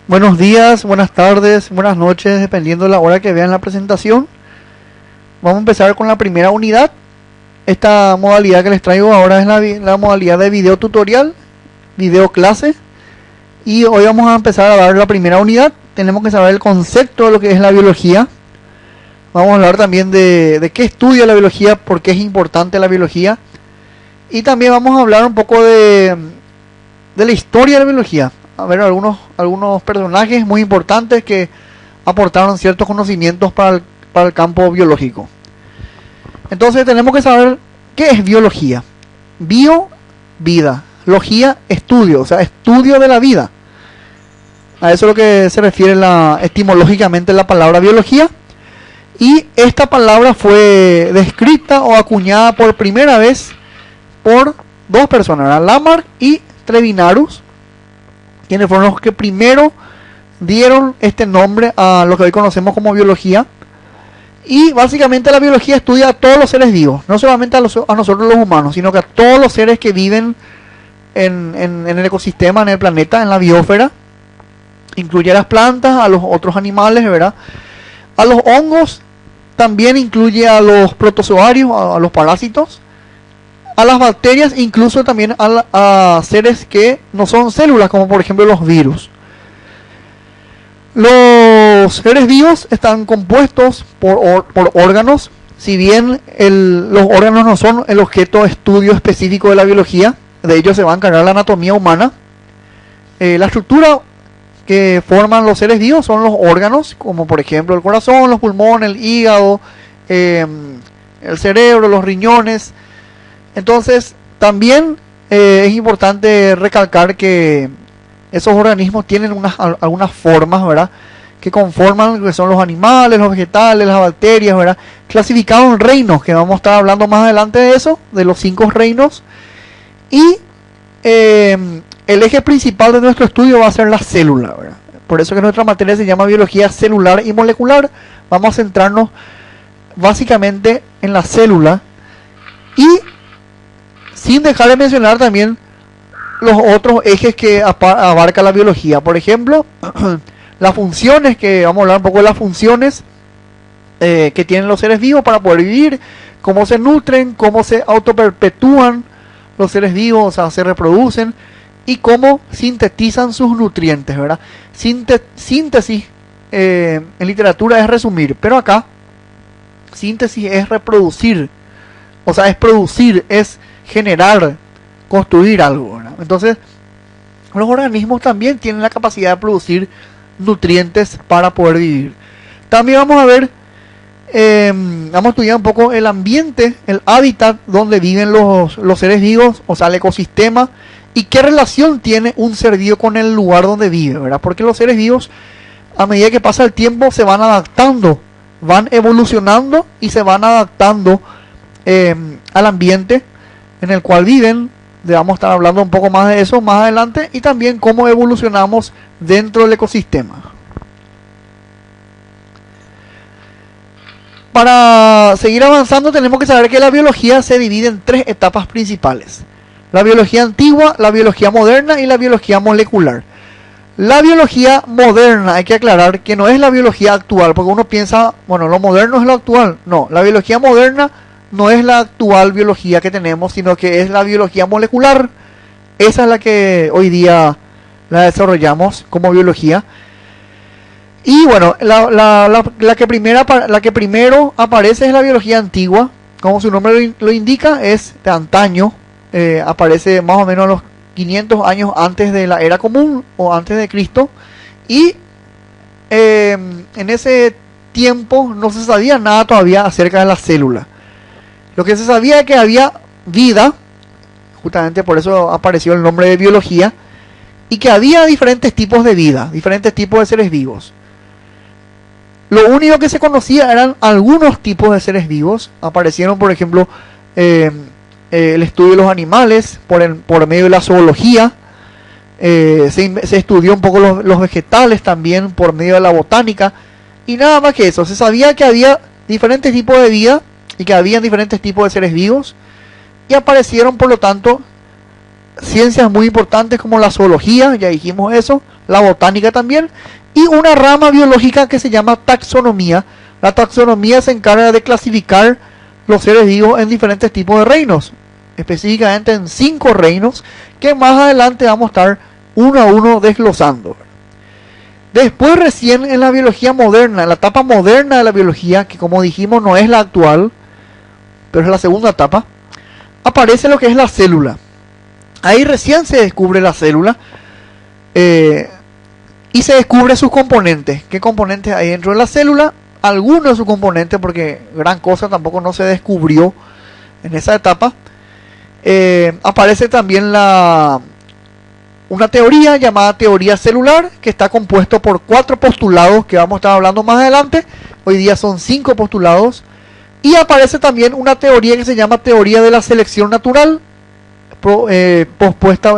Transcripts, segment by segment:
Buenos días, buenas tardes, buenas noches, dependiendo de la hora que vean la presentación. Vamos a empezar con la primera unidad. Esta modalidad que les traigo ahora es la modalidad de video tutorial, video clase. Y hoy vamos a empezar a dar la primera unidad. Tenemos que saber el concepto de lo que es la biología. Vamos a hablar también de qué estudia la biología, por qué es importante la biología. Y también vamos a hablar un poco de la historia de la biología. A ver algunos personajes muy importantes que aportaron ciertos conocimientos para el campo biológico. Entonces tenemos que saber qué es biología. Bio, vida. Logía, estudio, o sea, estudio de la vida. A eso es lo que se refiere etimológicamente la palabra biología. Y esta palabra fue descrita o acuñada por primera vez por dos personas, Lamarck y Trevinarus, quienes fueron los que primero dieron este nombre a lo que hoy conocemos como biología. Y básicamente la biología estudia a todos los seres vivos, no solamente a nosotros los humanos, sino que a todos los seres que viven en el ecosistema, en el planeta, en la biosfera. Incluye a las plantas, a los otros animales, ¿verdad? A los hongos, también incluye a los protozoarios, a los parásitos, a las bacterias, incluso también a seres que no son células, como por ejemplo los virus. Los seres vivos están compuestos por órganos. Si bien los órganos no son el objeto de estudio específico de la biología, de ellos se va a encargar la anatomía humana. La estructura que forman los seres vivos son los órganos, como por ejemplo el corazón, los pulmones, el hígado, el cerebro, los riñones. Entonces, también es importante recalcar que esos organismos tienen algunas formas, ¿verdad?, que conforman lo que son los animales, los vegetales, las bacterias, ¿verdad?, clasificados en reinos, que vamos a estar hablando más adelante de eso, de los 5 reinos. Y el eje principal de nuestro estudio va a ser la célula, ¿verdad? Por eso que nuestra materia se llama biología celular y molecular. Vamos a centrarnos básicamente en la célula y sin dejar de mencionar también los otros ejes que abarca la biología. Por ejemplo, las funciones, que vamos a hablar un poco de las funciones que tienen los seres vivos para poder vivir, cómo se nutren, cómo se autoperpetúan los seres vivos, o sea, se reproducen, y cómo sintetizan sus nutrientes, ¿verdad? Síntesis en literatura es resumir, pero acá síntesis es reproducir, o sea, es producir, es generar, construir algo, ¿verdad? Entonces, los organismos también tienen la capacidad de producir nutrientes para poder vivir. También vamos a ver, vamos a estudiar un poco el ambiente, el hábitat donde viven los seres vivos, o sea, el ecosistema, y qué relación tiene un ser vivo con el lugar donde vive, ¿verdad? Porque los seres vivos, a medida que pasa el tiempo, se van adaptando, van evolucionando y se van adaptando al ambiente en el cual viven. Vamos a estar hablando un poco más de eso más adelante, y también cómo evolucionamos dentro del ecosistema. Para seguir avanzando tenemos que saber que la biología se divide en 3 etapas principales: la biología antigua, la biología moderna y la biología molecular. La biología moderna, hay que aclarar que no es la biología actual, porque uno piensa, bueno, lo moderno es lo actual. No, la biología moderna no es la actual biología que tenemos, sino que es la biología molecular. Esa es la que hoy día la desarrollamos como biología. Y bueno, la que primero aparece es la biología antigua. Como su nombre lo indica, es de antaño. Aparece más o menos a los 500 años antes de la era común o antes de Cristo. Y en ese tiempo no se sabía nada todavía acerca de la célula. Lo que se sabía es que había vida, justamente por eso apareció el nombre de biología, y que había diferentes tipos de vida, diferentes tipos de seres vivos. Lo único que se conocía eran algunos tipos de seres vivos. Aparecieron, por ejemplo, el estudio de los animales por medio de la zoología. Se estudió un poco los vegetales también por medio de la botánica. Y nada más que eso. Se sabía que había diferentes tipos de vida y que había diferentes tipos de seres vivos. Y aparecieron, por lo tanto, ciencias muy importantes como la zoología, ya dijimos eso, la botánica también, y una rama biológica que se llama taxonomía. La taxonomía se encarga de clasificar los seres vivos en diferentes tipos de reinos, específicamente en 5 reinos que más adelante vamos a estar uno a uno desglosando. Después recién en la biología moderna, en la etapa moderna de la biología, que como dijimos no es la actual, pero es la segunda etapa, aparece lo que es la célula. Ahí recién se descubre la célula y se descubre sus componentes. ¿Qué componentes hay dentro de la célula? Algunos de sus componentes, porque gran cosa tampoco no se descubrió en esa etapa. Aparece también una teoría llamada teoría celular, que está compuesto por 4 postulados que vamos a estar hablando más adelante. Hoy día son 5 postulados. Y aparece también una teoría que se llama teoría de la selección natural, propuesta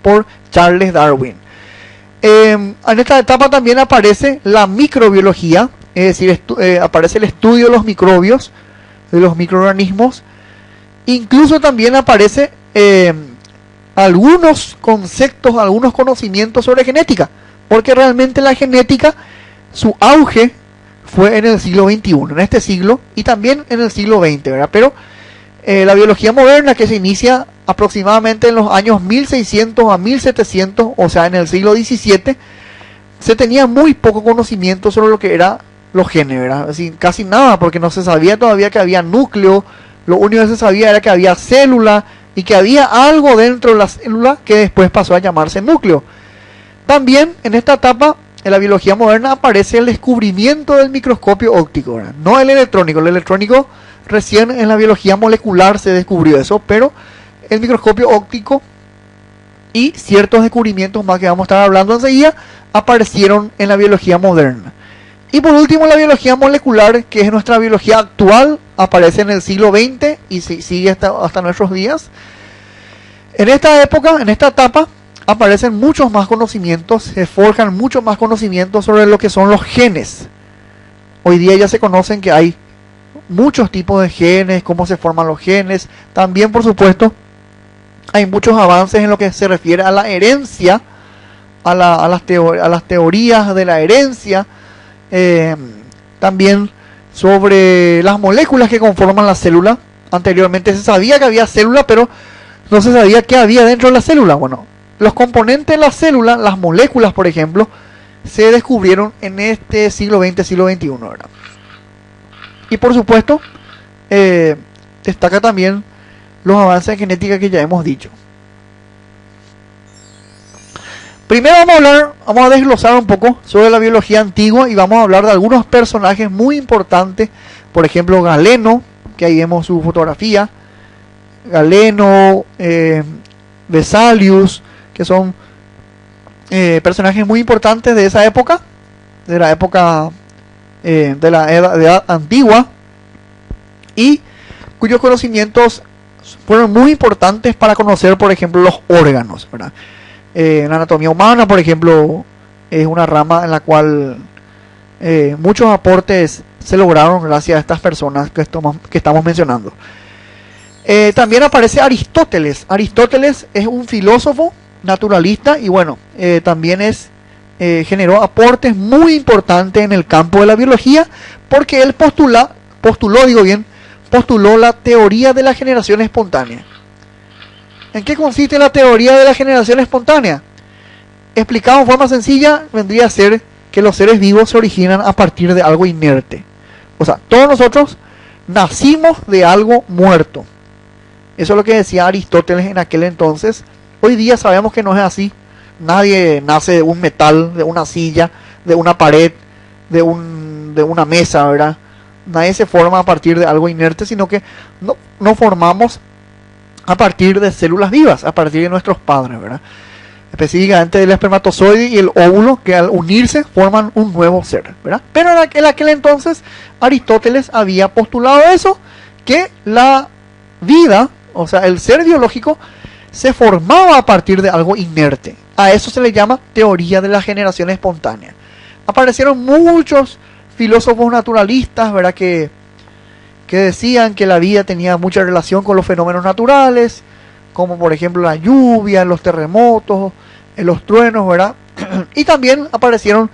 por Charles Darwin. En esta etapa también aparece la microbiología, es decir, aparece el estudio de los microbios, de los microorganismos. Incluso también aparece algunos conceptos, algunos conocimientos sobre genética, porque realmente la genética, su auge fue en el siglo XXI, en este siglo, y también en el siglo XX, ¿verdad? Pero la biología moderna, que se inicia aproximadamente en los años 1600 a 1700, o sea, en el siglo XVII, se tenía muy poco conocimiento sobre lo que eran los genes, ¿verdad? Así, casi nada, porque no se sabía todavía que había núcleo. Lo único que se sabía era que había célula y que había algo dentro de la célula que después pasó a llamarse núcleo. También en esta etapa, en la biología moderna, aparece el descubrimiento del microscopio óptico, ¿verdad? No el electrónico. El electrónico recién en la biología molecular se descubrió eso, pero el microscopio óptico y ciertos descubrimientos más que vamos a estar hablando enseguida aparecieron en la biología moderna. Y por último, la biología molecular, que es nuestra biología actual, aparece en el siglo XX y sigue hasta nuestros días. En esta época, en esta etapa, aparecen muchos más conocimientos, se forjan muchos más conocimientos sobre lo que son los genes. Hoy día ya se conocen que hay muchos tipos de genes, cómo se forman los genes. También, por supuesto, hay muchos avances en lo que se refiere a la herencia, a las teorías de la herencia. También sobre las moléculas que conforman la célula. Anteriormente se sabía que había célula, pero no se sabía qué había dentro de la célula. Bueno, los componentes de la célula, las moléculas, por ejemplo, se descubrieron en este siglo XX, siglo XXI, ¿verdad? Y por supuesto, destaca también los avances en genética que ya hemos dicho. Primero vamos a desglosar un poco sobre la biología antigua y vamos a hablar de algunos personajes muy importantes. Por ejemplo, Galeno, que ahí vemos su fotografía. Galeno, Vesalius, que son personajes muy importantes de esa época, de la época de la edad antigua, y cuyos conocimientos fueron muy importantes para conocer, por ejemplo, los órganos, ¿verdad? La anatomía humana, por ejemplo, es una rama en la cual muchos aportes se lograron gracias a estas personas que estamos mencionando. También aparece Aristóteles. Aristóteles es un filósofo naturalista y bueno, también generó aportes muy importantes en el campo de la biología, porque él postuló la teoría de la generación espontánea. ¿En qué consiste la teoría de la generación espontánea? Explicado en forma sencilla, vendría a ser que los seres vivos se originan a partir de algo inerte. O sea, todos nosotros nacimos de algo muerto. Eso es lo que decía Aristóteles en aquel entonces. Hoy día sabemos que no es así. Nadie nace de un metal, de una silla, de una pared, de una mesa, ¿verdad? Nadie se forma a partir de algo inerte, sino que nos formamos a partir de células vivas, a partir de nuestros padres, ¿verdad? Específicamente del espermatozoide y el óvulo, que al unirse forman un nuevo ser, ¿verdad? Pero en aquel entonces Aristóteles había postulado eso, que la vida, o sea, el ser biológico, se formaba a partir de algo inerte. A eso se le llama teoría de la generación espontánea. Aparecieron muchos filósofos naturalistas, ¿verdad?, que decían que la vida tenía mucha relación con los fenómenos naturales, como por ejemplo la lluvia, los terremotos, los truenos, ¿verdad? Y también aparecieron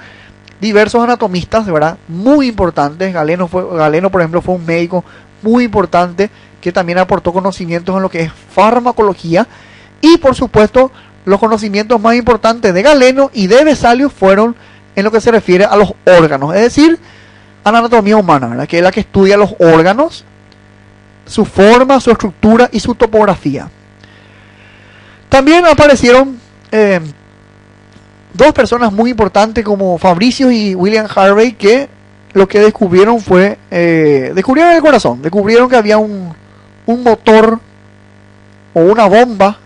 diversos anatomistas, ¿verdad? Muy importantes. Galeno, por ejemplo, fue un médico muy importante que también aportó conocimientos en lo que es farmacología. Y por supuesto, los conocimientos más importantes de Galeno y de Vesalius fueron en lo que se refiere a los órganos, es decir, a la anatomía humana, ¿verdad? Que es la que estudia los órganos, su forma, su estructura y su topografía. También aparecieron dos personas muy importantes como Fabricius y William Harvey, que lo que descubrieron fue, descubrieron el corazón, descubrieron que había un motor o una bomba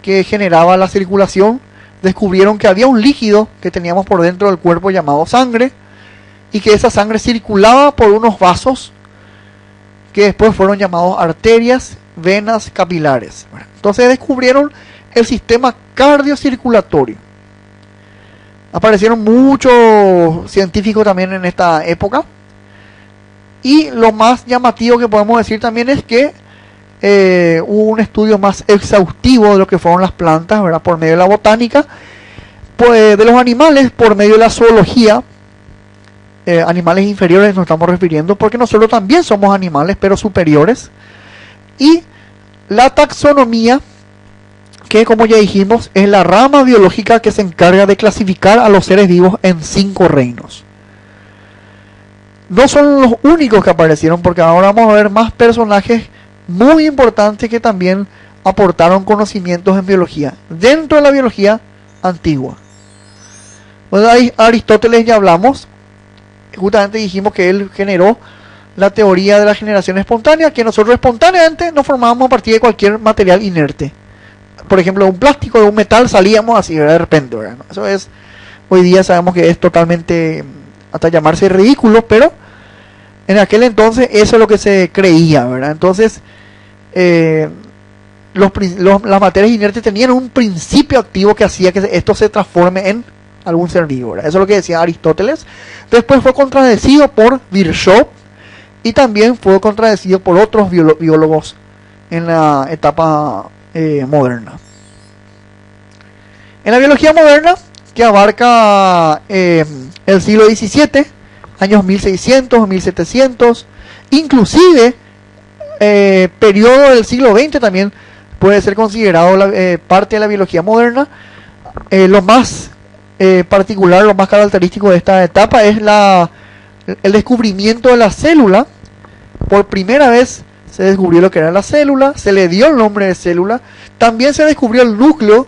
que generaba la circulación, descubrieron que había un líquido que teníamos por dentro del cuerpo llamado sangre, y que esa sangre circulaba por unos vasos que después fueron llamados arterias, venas, capilares. Entonces descubrieron el sistema cardiocirculatorio. Aparecieron muchos científicos también en esta época. Y lo más llamativo que podemos decir también es que hubo un estudio más exhaustivo de lo que fueron las plantas, ¿verdad? Por medio de la botánica, pues de los animales por medio de la zoología. Animales inferiores nos estamos refiriendo, porque nosotros también somos animales, pero superiores. Y la taxonomía, que como ya dijimos, es la rama biológica que se encarga de clasificar a los seres vivos en 5 reinos. No son los únicos que aparecieron, porque ahora vamos a ver más personajes muy importantes que también aportaron conocimientos en biología, dentro de la biología antigua. Bueno, ahí Aristóteles ya hablamos. Justamente dijimos que él generó la teoría de la generación espontánea, que nosotros espontáneamente nos formábamos a partir de cualquier material inerte. Por ejemplo, de un plástico, de un metal, salíamos así, ¿verdad? De repente, ¿verdad? Eso es, hoy día sabemos que es totalmente, hasta llamarse ridículo, pero en aquel entonces eso es lo que se creía, ¿verdad? Entonces, las materias inertes tenían un principio activo que hacía que esto se transforme en algún ser vivo, ¿verdad? Eso es lo que decía Aristóteles. Después fue contradecido por Virchow y también fue contradecido por otros biólogos en la etapa moderna. En la biología moderna, que abarca el siglo XVII, años 1600, 1700, inclusive periodo del siglo XX también puede ser considerado parte de la biología moderna. Lo más particular, lo más característico de esta etapa es el descubrimiento de la célula. Por primera vez se descubrió lo que era la célula, se le dio el nombre de célula. También se descubrió el núcleo.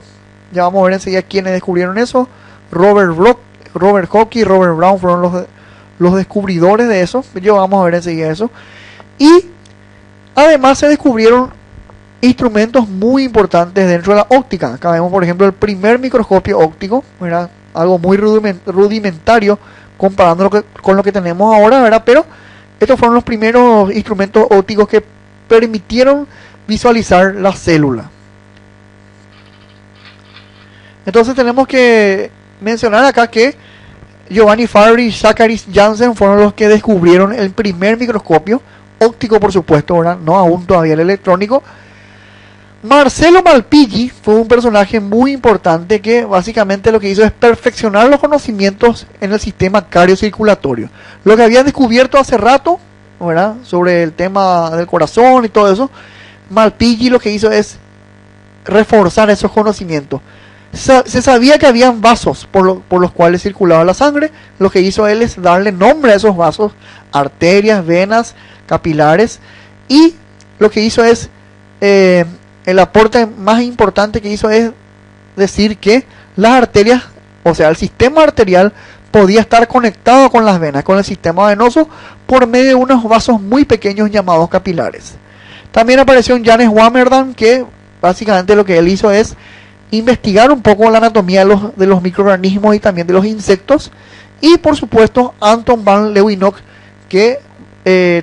Ya vamos a ver enseguida quiénes descubrieron eso. Robert Hooke y Robert Brown fueron los descubridores de eso. Ya vamos a ver enseguida eso. Y además se descubrieron instrumentos muy importantes dentro de la óptica. Acá vemos, por ejemplo, el primer microscopio óptico, ¿verdad? Algo muy rudimentario comparándolo con lo que tenemos ahora, ¿verdad? Pero estos fueron los primeros instrumentos ópticos que permitieron visualizar la célula. Entonces tenemos que mencionar acá que Giovanni Fabry y Zachary Janssen fueron los que descubrieron el primer microscopio óptico, por supuesto, ¿verdad? No aún todavía el electrónico. Marcello Malpighi fue un personaje muy importante que básicamente lo que hizo es perfeccionar los conocimientos en el sistema cardiocirculatorio. Lo que habían descubierto hace rato, ¿verdad? Sobre el tema del corazón y todo eso, Malpighi lo que hizo es reforzar esos conocimientos. Se sabía que habían vasos por los cuales circulaba la sangre. Lo que hizo él es darle nombre a esos vasos: arterias, venas, capilares. Y lo que hizo es el aporte más importante que hizo es decir que las arterias, o sea, el sistema arterial podía estar conectado con las venas, con el sistema venoso, por medio de unos vasos muy pequeños llamados capilares. También apareció un Jan Swammerdam, que básicamente lo que él hizo es investigar un poco la anatomía de los microorganismos y también de los insectos. Y por supuesto Anton van Leeuwenhoek, que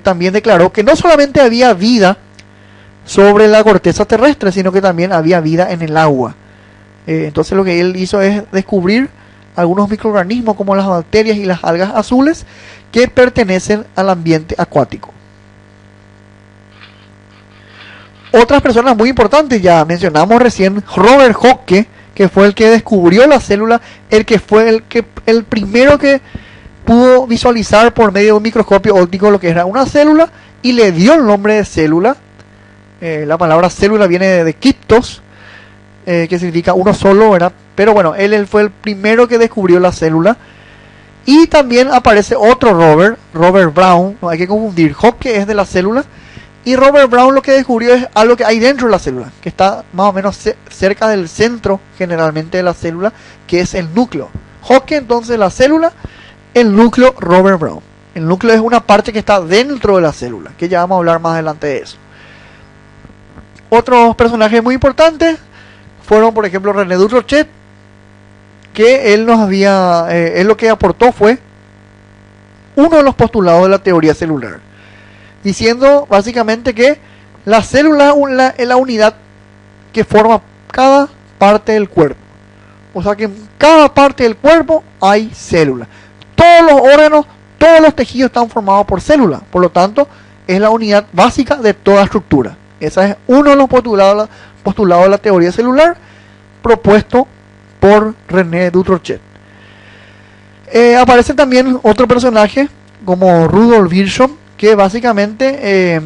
también declaró que no solamente había vida sobre la corteza terrestre, sino que también había vida en el agua. Entonces lo que él hizo es descubrir algunos microorganismos como las bacterias y las algas azules que pertenecen al ambiente acuático. Otras personas muy importantes, ya mencionamos recién Robert Hooke, que fue el que descubrió la célula, el que fue el primero que pudo visualizar por medio de un microscopio óptico lo que era una célula y le dio el nombre de célula. La palabra célula viene de Kryptos, que significa uno solo, ¿verdad? Pero bueno, él fue el primero que descubrió la célula. Y también aparece otro Robert Brown, no hay que confundir, Hooke es de la célula, y Robert Brown lo que descubrió es algo que hay dentro de la célula, que está más o menos cerca del centro generalmente de la célula, que es el núcleo. Hooke entonces la célula, el núcleo Robert Brown. El núcleo es una parte que está dentro de la célula, que ya vamos a hablar más adelante de eso. Otros personajes muy importantes fueron, por ejemplo, René Dutrochet, que él lo que aportó fue uno de los postulados de la teoría celular, diciendo básicamente que la célula es la unidad que forma cada parte del cuerpo. O sea que en cada parte del cuerpo hay células. Todos los órganos, todos los tejidos están formados por células. Por lo tanto, es la unidad básica de toda estructura. Ese es uno de los postulados de la teoría celular propuesto por René Dutrochet. Aparece también otro personaje como Rudolf Virchow, que básicamente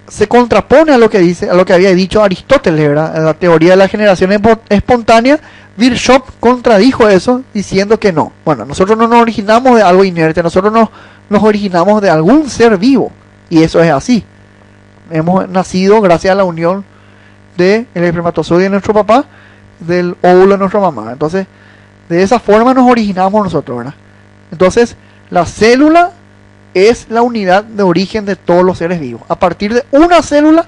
se contrapone a lo que había dicho Aristóteles, ¿verdad? En la teoría de la generación espontánea, Virchow contradijo eso diciendo que no. Bueno, nosotros no nos originamos de algo inerte, nosotros nos originamos de algún ser vivo, y eso es así. Hemos nacido gracias a la unión del espermatozoide de nuestro papá, del óvulo de nuestra mamá. Entonces, de esa forma nos originamos nosotros, ¿verdad? Entonces, la célula es la unidad de origen de todos los seres vivos. A partir de una célula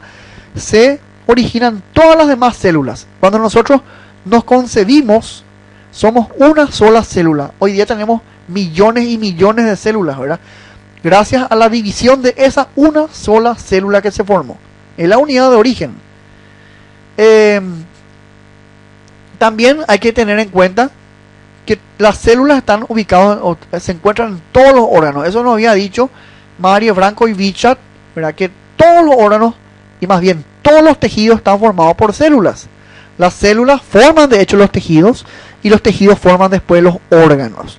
se originan todas las demás células. Cuando nosotros nos concebimos, somos una sola célula. Hoy día tenemos millones y millones de células, ¿verdad? Gracias a la división de esa una sola célula que se formó. Es la unidad de origen. También hay que tener en cuenta que las células están ubicadas, se encuentran en todos los órganos. Eso nos había dicho Mario Branco y Bichat, ¿verdad? Que todos los órganos, y más bien todos los tejidos, están formados por células. Las células forman de hecho los tejidos, y los tejidos forman después los órganos.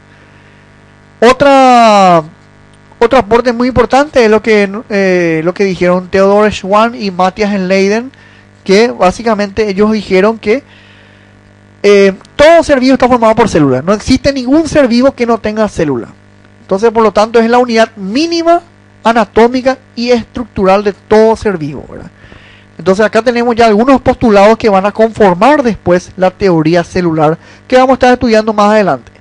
Otro aporte muy importante es lo que dijeron Theodor Schwann y Matthias Leiden, que básicamente ellos dijeron que todo ser vivo está formado por células. No existe ningún ser vivo que no tenga célula. Entonces, por lo tanto, es la unidad mínima, anatómica y estructural de todo ser vivo, ¿verdad? Entonces, acá tenemos ya algunos postulados que van a conformar después la teoría celular, que vamos a estar estudiando más adelante.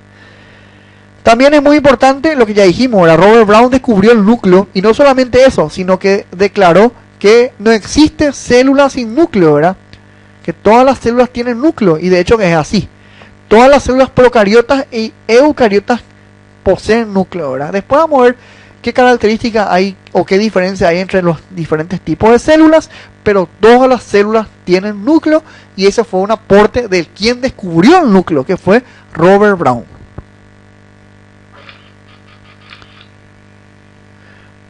También es muy importante lo que ya dijimos, ¿verdad? Robert Brown descubrió el núcleo, y no solamente eso, sino que declaró que no existe célula sin núcleo, ¿verdad? Que todas las células tienen núcleo, y de hecho es así. Todas las células procariotas y eucariotas poseen núcleo, ¿verdad? Después vamos a ver qué características hay o qué diferencia hay entre los diferentes tipos de células, pero todas las células tienen núcleo, y ese fue un aporte de quien descubrió el núcleo, que fue Robert Brown.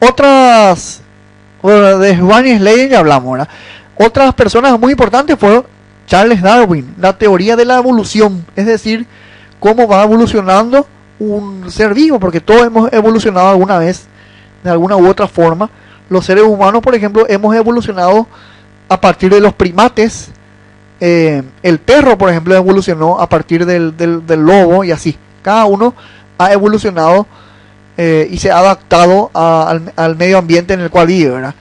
Otras, bueno, de Schwann y Leiden ya hablamos, ¿verdad? Otras personas muy importantes fueron Charles Darwin, la teoría de la evolución, es decir, cómo va evolucionando un ser vivo, porque todos hemos evolucionado alguna vez, de alguna u otra forma. Los seres humanos, por ejemplo, hemos evolucionado a partir de los primates. El perro, por ejemplo, evolucionó a partir del lobo, y así. Cada uno ha evolucionado y se ha adaptado al medio ambiente en el cual vive, ¿verdad?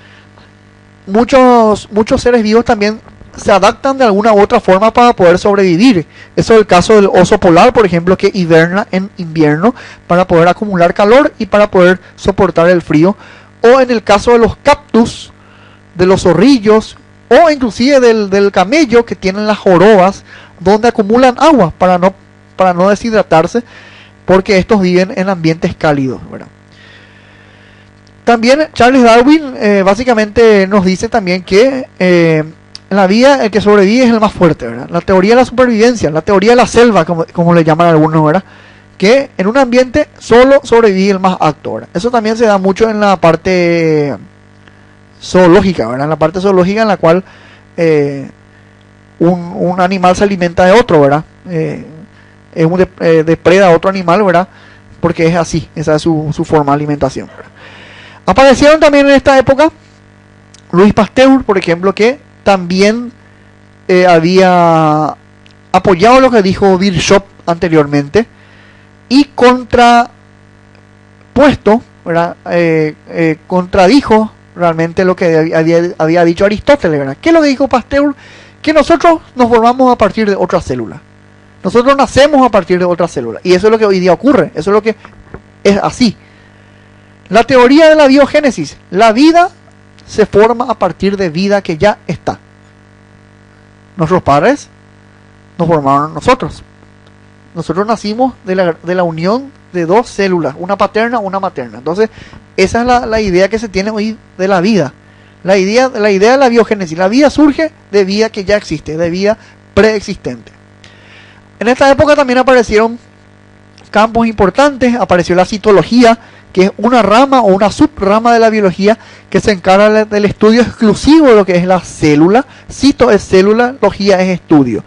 Muchos seres vivos también se adaptan de alguna u otra forma para poder sobrevivir. Eso es el caso del oso polar, por ejemplo, que hiberna en invierno para poder acumular calor y para poder soportar el frío. O en el caso de los cactus, de los zorrillos, o inclusive del camello, que tienen las jorobas donde acumulan agua para no deshidratarse, porque estos viven en ambientes cálidos, ¿verdad? También Charles Darwin básicamente nos dice también que en la vida el que sobrevive es el más fuerte, ¿verdad? La teoría de la supervivencia, la teoría de la selva, como le llaman algunos, ¿verdad? Que en un ambiente solo sobrevive el más apto, ¿verdad? Eso también se da mucho en la parte zoológica, ¿verdad? En la parte zoológica, en la cual un animal se alimenta de otro, ¿verdad? Depreda a otro animal, ¿verdad? Porque es así, esa es su forma de alimentación, ¿verdad? Aparecieron también en esta época Louis Pasteur, por ejemplo, que también había apoyado lo que dijo Virchow anteriormente y contrapuesto, ¿verdad? Contradijo realmente lo que había dicho Aristóteles, ¿verdad? ¿Qué es lo que dijo Pasteur? Que nosotros nos formamos a partir de otra célula. Nosotros nacemos a partir de otra célula. Y eso es lo que hoy día ocurre. Eso es lo que es así. La teoría de la biogénesis. La vida se forma a partir de vida que ya está. Nuestros padres nos formaron nosotros. Nosotros nacimos de la unión de dos células. Una paterna, una materna. Entonces, esa es la idea que se tiene hoy de la vida. La idea de la biogénesis. La vida surge de vida que ya existe. De vida preexistente. En esta época también aparecieron campos importantes. Apareció la citología, que es una rama o una subrama de la biología que se encarga del estudio exclusivo de lo que es la célula. Cito es célula, logía es estudio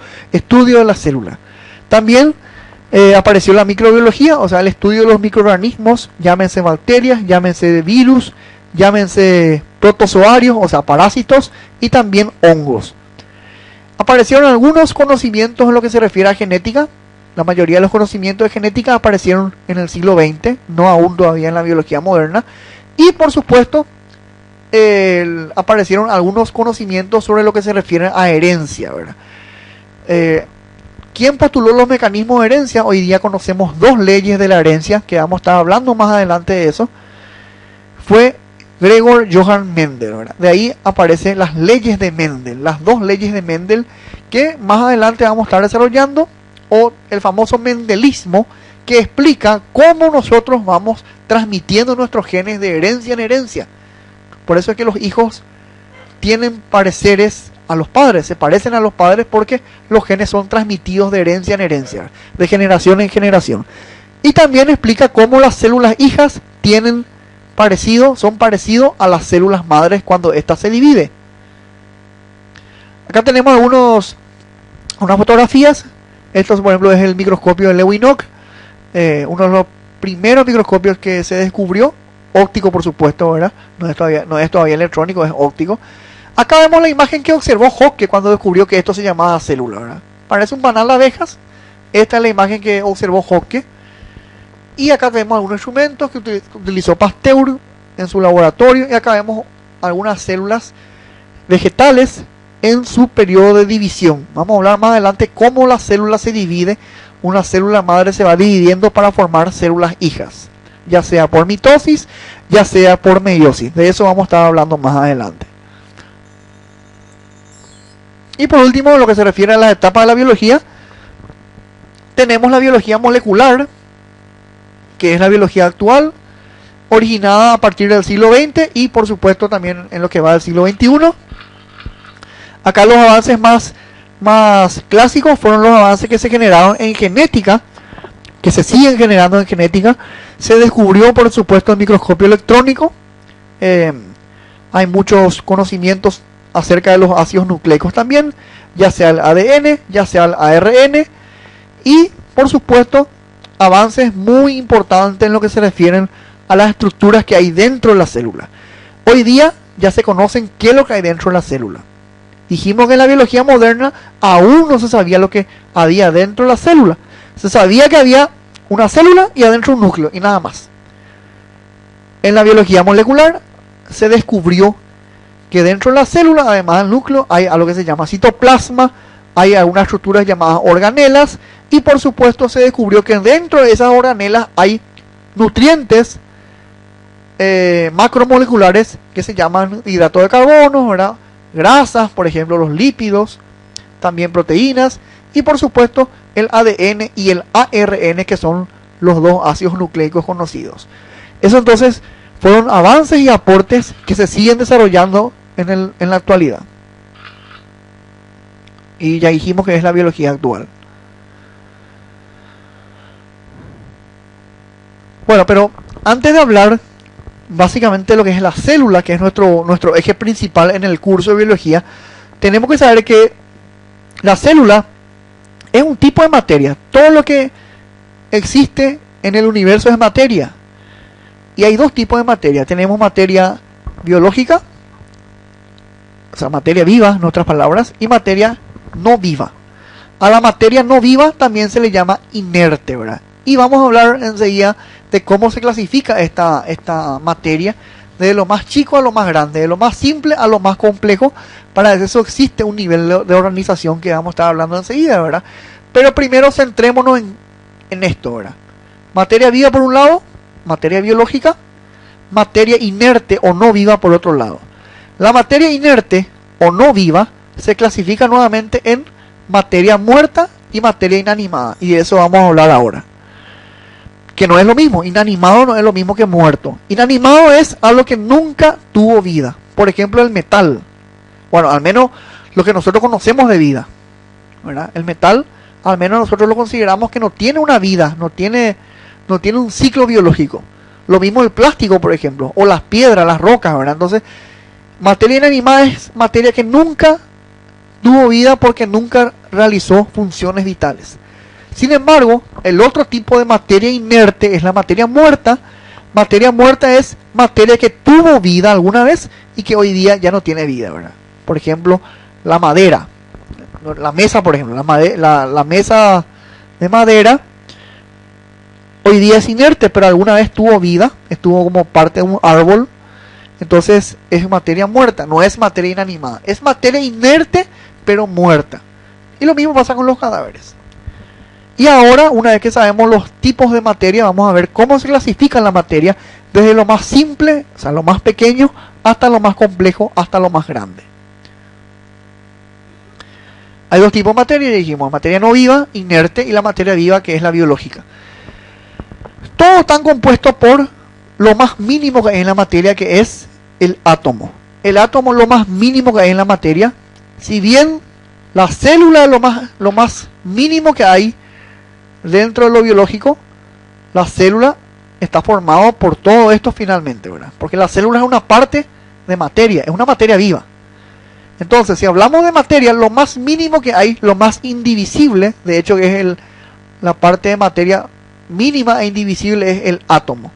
de la célula. También apareció la microbiología, o sea, el estudio de los microorganismos, llámense bacterias, llámense virus, llámense protozoarios, o sea, parásitos, y también hongos. Aparecieron algunos conocimientos en lo que se refiere a genética. La mayoría de los conocimientos de genética aparecieron en el siglo XX, no aún todavía en la biología moderna. Y por supuesto, aparecieron algunos conocimientos sobre lo que se refiere a herencia, ¿verdad? ¿Quién postuló los mecanismos de herencia? Hoy día conocemos dos leyes de la herencia, que vamos a estar hablando más adelante de eso. Fue Gregor Johann Mendel, ¿verdad? De ahí aparecen las leyes de Mendel, las dos leyes de Mendel, que más adelante vamos a estar desarrollando, o el famoso mendelismo, que explica cómo nosotros vamos transmitiendo nuestros genes de herencia en herencia. Por eso es que los hijos tienen pareceres a los padres, se parecen a los padres porque los genes son transmitidos de herencia en herencia, de generación en generación. Y también explica cómo las células hijas son parecidos a las células madres cuando ésta se divide. Acá tenemos unas fotografías. Esto, por ejemplo, es el microscopio de Leeuwenhoek, uno de los primeros microscopios que se descubrió, óptico por supuesto, ¿verdad? No es todavía electrónico, es óptico. Acá vemos la imagen que observó Hooke cuando descubrió que esto se llamaba célula, ¿verdad? Parece un panal de abejas. Esta es la imagen que observó Hooke. Y acá vemos algunos instrumentos que utilizó Pasteur en su laboratorio. Y acá vemos algunas células vegetales en su periodo de división. Vamos a hablar más adelante cómo la célula se divide. Una célula madre se va dividiendo para formar células hijas, ya sea por mitosis, ya sea por meiosis. De eso vamos a estar hablando más adelante. Y por último, lo que se refiere a las etapas de la biología, tenemos la biología molecular, que es la biología actual, originada a partir del siglo XX y por supuesto también en lo que va del siglo XXI. Acá los avances más clásicos fueron los avances que se generaron en genética, que se siguen generando en genética. Se descubrió por supuesto el microscopio electrónico. Hay muchos conocimientos acerca de los ácidos nucleicos también, ya sea el ADN, ya sea el ARN, y por supuesto avances muy importantes en lo que se refieren a las estructuras que hay dentro de la célula. Hoy día ya se conocen qué es lo que hay dentro de la célula. Dijimos que en la biología moderna aún no se sabía lo que había dentro de la célula. Se sabía que había una célula y adentro un núcleo y nada más. En la biología molecular se descubrió que dentro de la célula, además del núcleo, hay algo que se llama citoplasma, hay algunas estructuras llamadas organelas y por supuesto se descubrió que dentro de esas organelas hay nutrientes macromoleculares que se llaman hidratos de carbono, ¿verdad? Grasas, por ejemplo los lípidos, también proteínas y por supuesto el ADN y el ARN, que son los dos ácidos nucleicos conocidos. Eso entonces fueron avances y aportes que se siguen desarrollando en la actualidad. Y ya dijimos que es la biología actual. Bueno, pero antes de hablar básicamente de lo que es la célula, que es nuestro eje principal en el curso de biología, tenemos que saber que la célula es un tipo de materia. Todo lo que existe en el universo es materia. Y hay dos tipos de materia. Tenemos materia biológica, o sea, materia viva, en otras palabras, y materia no viva. A la materia no viva también se le llama inerte, ¿verdad? Y vamos a hablar enseguida de cómo se clasifica esta materia, de lo más chico a lo más grande, de lo más simple a lo más complejo. Para eso existe un nivel de organización que vamos a estar hablando enseguida, ¿verdad? Pero primero centrémonos en esto, ¿verdad? Materia viva por un lado, materia biológica, materia inerte o no viva por otro lado. La materia inerte o no viva se clasifica nuevamente en materia muerta y materia inanimada, y de eso vamos a hablar ahora. Que no es lo mismo, inanimado no es lo mismo que muerto. Inanimado es algo que nunca tuvo vida. Por ejemplo, el metal. Bueno, al menos lo que nosotros conocemos de vida, ¿verdad? El metal, al menos nosotros lo consideramos que no tiene una vida, no tiene un ciclo biológico. Lo mismo el plástico, por ejemplo, o las piedras, las rocas, ¿verdad? Entonces, materia inanimada es materia que nunca tuvo vida porque nunca realizó funciones vitales. Sin embargo, el otro tipo de materia inerte es la materia muerta. Materia muerta es materia que tuvo vida alguna vez y que hoy día ya no tiene vida, ¿verdad? Por ejemplo, la madera, la mesa, por ejemplo, la mesa de madera hoy día es inerte, pero alguna vez tuvo vida, estuvo como parte de un árbol. Entonces es materia muerta, no es materia inanimada, es materia inerte pero muerta. Y lo mismo pasa con los cadáveres. Y ahora, una vez que sabemos los tipos de materia, vamos a ver cómo se clasifica la materia desde lo más simple, o sea, lo más pequeño, hasta lo más complejo, hasta lo más grande. Hay dos tipos de materia, ya dijimos, materia no viva, inerte, y la materia viva, que es la biológica. Todos están compuestos por lo más mínimo que hay en la materia, que es el átomo. El átomo es lo más mínimo que hay en la materia. Si bien la célula es lo más mínimo que hay dentro de lo biológico, la célula está formada por todo esto finalmente, ¿verdad? Porque la célula es una parte de materia, es una materia viva. Entonces, si hablamos de materia, lo más mínimo que hay, lo más indivisible, de hecho que es la parte de materia mínima e indivisible, es el átomo.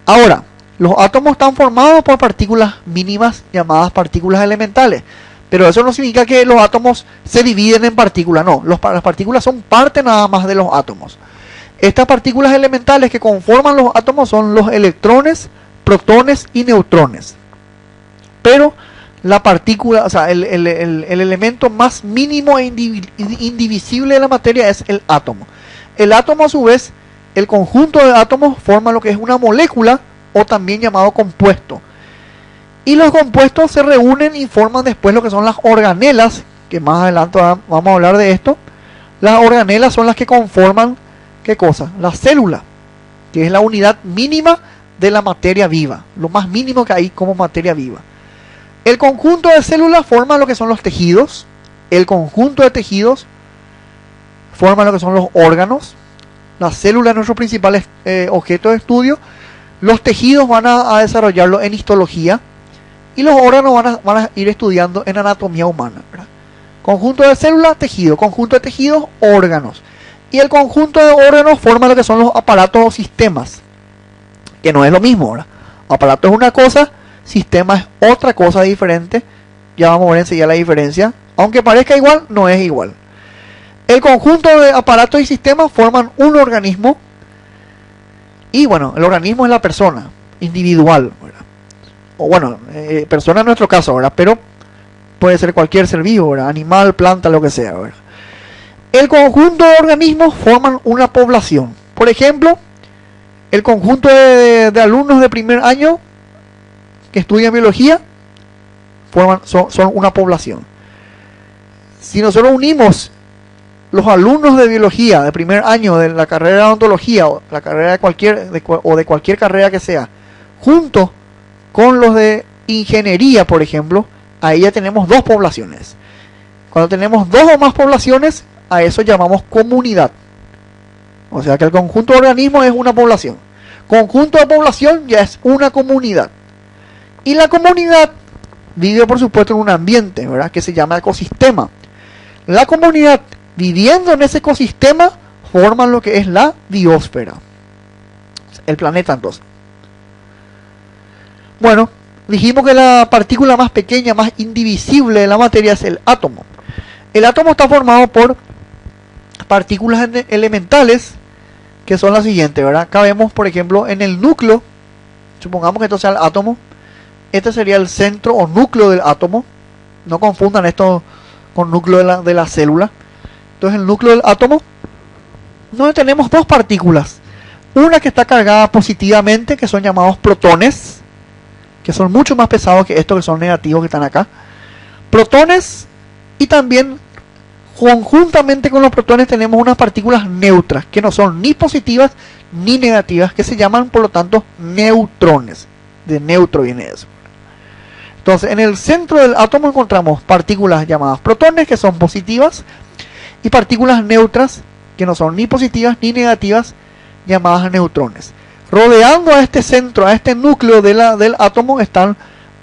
Ahora, los átomos están formados por partículas mínimas llamadas partículas elementales. Pero eso no significa que los átomos se dividen en partículas, no. Las partículas son parte nada más de los átomos. Estas partículas elementales que conforman los átomos son los electrones, protones y neutrones. Pero la partícula, o sea, el elemento más mínimo e indivisible de la materia es el átomo. El átomo, a su vez, el conjunto de átomos forma lo que es una molécula, o también llamado compuesto. Y los compuestos se reúnen y forman después lo que son las organelas, que más adelante vamos a hablar de esto. Las organelas son las que conforman, ¿qué cosa? La célula, que es la unidad mínima de la materia viva, lo más mínimo que hay como materia viva. El conjunto de células forma lo que son los tejidos. El conjunto de tejidos forma lo que son los órganos. La célula es nuestro principal objeto de estudio. Los tejidos van a desarrollarlo en histología. Y los órganos van a ir estudiando en anatomía humana, ¿verdad? Conjunto de células, tejido. Conjunto de tejidos, órganos. Y el conjunto de órganos forma lo que son los aparatos o sistemas, que no es lo mismo, ¿verdad? Aparato es una cosa, sistema es otra cosa diferente. Ya vamos a ver enseguida la diferencia. Aunque parezca igual, no es igual. El conjunto de aparatos y sistemas forman un organismo. Y bueno, el organismo es la persona individual, ¿verdad? O bueno, persona en nuestro caso, ¿verdad? Pero puede ser cualquier ser vivo, ¿verdad? Animal, planta, lo que sea, ¿verdad? El conjunto de organismos forman una población. Por ejemplo, el conjunto de alumnos de primer año que estudian biología son una población. Si nosotros unimos los alumnos de biología de primer año de la carrera de odontología o la carrera de cualquier carrera que sea, juntos con los de ingeniería, por ejemplo, ahí ya tenemos dos poblaciones. Cuando tenemos dos o más poblaciones, a eso llamamos comunidad. O sea que el conjunto de organismos es una población. Conjunto de población ya es una comunidad. Y la comunidad vive por supuesto en un ambiente, ¿verdad?, que se llama ecosistema. La comunidad viviendo en ese ecosistema forman lo que es la biosfera, el planeta entonces. Bueno, dijimos que la partícula más pequeña, más indivisible de la materia es el átomo. El átomo está formado por partículas elementales que son las siguientes, ¿verdad? Acá vemos, por ejemplo, en el núcleo, supongamos que esto sea el átomo, este sería el centro o núcleo del átomo. No confundan esto con núcleo de la célula. Entonces el núcleo del átomo, donde tenemos dos partículas. Una que está cargada positivamente, que son llamados protones, que son mucho más pesados que estos que son negativos que están acá. Protones, y también conjuntamente con los protones tenemos unas partículas neutras, que no son ni positivas ni negativas, que se llaman por lo tanto neutrones. De neutro viene eso. Entonces en el centro del átomo encontramos partículas llamadas protones, que son positivas, y partículas neutras, que no son ni positivas ni negativas, llamadas neutrones. Rodeando a este centro, a este núcleo del átomo, están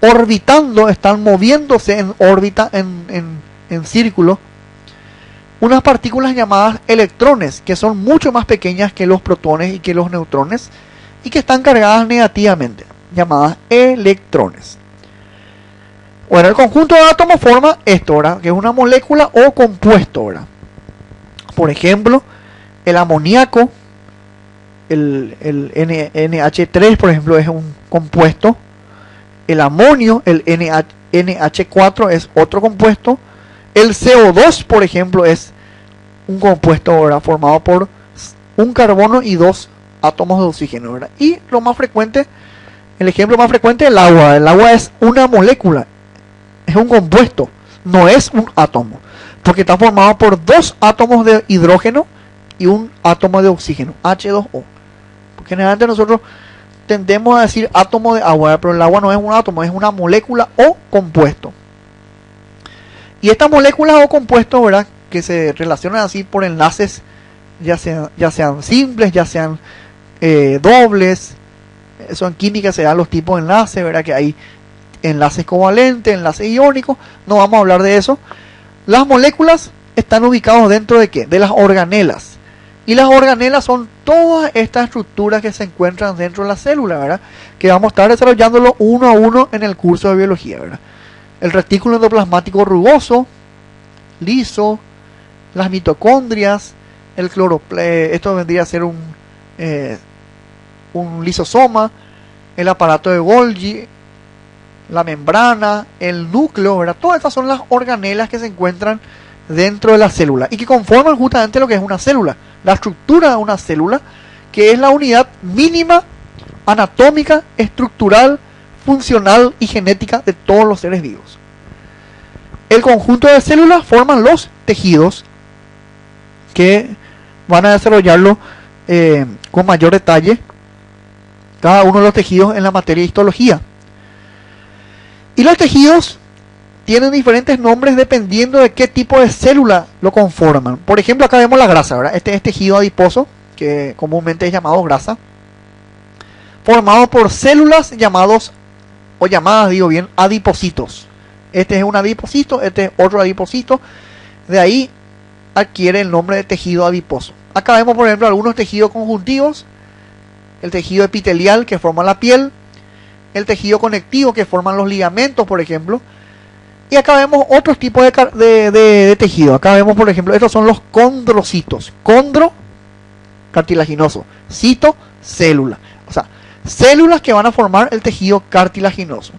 orbitando, están moviéndose en órbita, en círculo, unas partículas llamadas electrones, que son mucho más pequeñas que los protones y que los neutrones, y que están cargadas negativamente, llamadas electrones. Bueno, el conjunto de átomos forma esto, ¿verdad?, que es una molécula o compuesto, ¿verdad? Por ejemplo, el amoníaco, el NH3, por ejemplo, es un compuesto. El amonio, el NH4, es otro compuesto. El CO2, por ejemplo, es un compuesto, ¿verdad?, formado por un carbono y dos átomos de oxígeno, ¿verdad? Y lo más frecuente, el ejemplo más frecuente es el agua. El agua es una molécula, es un compuesto, no es un átomo, porque está formado por dos átomos de hidrógeno y un átomo de oxígeno, H2O. Porque generalmente nosotros tendemos a decir átomo de agua, pero el agua no es un átomo, es una molécula o compuesto. Y estas moléculas o compuestos, ¿verdad?, que se relacionan así por enlaces, ya sean simples, ya sean dobles. Eso en química se dan los tipos de enlaces, ¿verdad?, que hay enlaces covalentes, enlaces iónicos. No vamos a hablar de eso. Las moléculas están ubicadas dentro de ¿qué? De las organelas. Y las organelas son todas estas estructuras que se encuentran dentro de la célula, ¿verdad?, que vamos a estar desarrollándolo uno a uno en el curso de biología, ¿verdad? El retículo endoplasmático rugoso, liso, las mitocondrias, el esto vendría a ser un lisosoma, el aparato de Golgi, la membrana, el núcleo, ¿verdad? Todas estas son las organelas que se encuentran dentro de la célula y que conforman justamente lo que es una célula, la estructura de una célula, que es la unidad mínima anatómica, estructural, funcional y genética de todos los seres vivos. El conjunto de células forman los tejidos, que van a desarrollarlo con mayor detalle cada uno de los tejidos en la materia de histología. Y los tejidos tienen diferentes nombres dependiendo de qué tipo de célula lo conforman. Por ejemplo, acá vemos la grasa, ¿verdad? Este es tejido adiposo, que comúnmente es llamado grasa, formado por células llamadas, adipocitos. Este es un adipocito, este es otro adipocito. De ahí adquiere el nombre de tejido adiposo. Acá vemos, por ejemplo, algunos tejidos conjuntivos. El tejido epitelial, que forma la piel. El tejido conectivo, que forman los ligamentos, por ejemplo. Y acá vemos otros tipos de tejido. Acá vemos, por ejemplo, estos son los condrocitos. Condro, cartilaginoso. Cito, célula. O sea, células que van a formar el tejido cartilaginoso.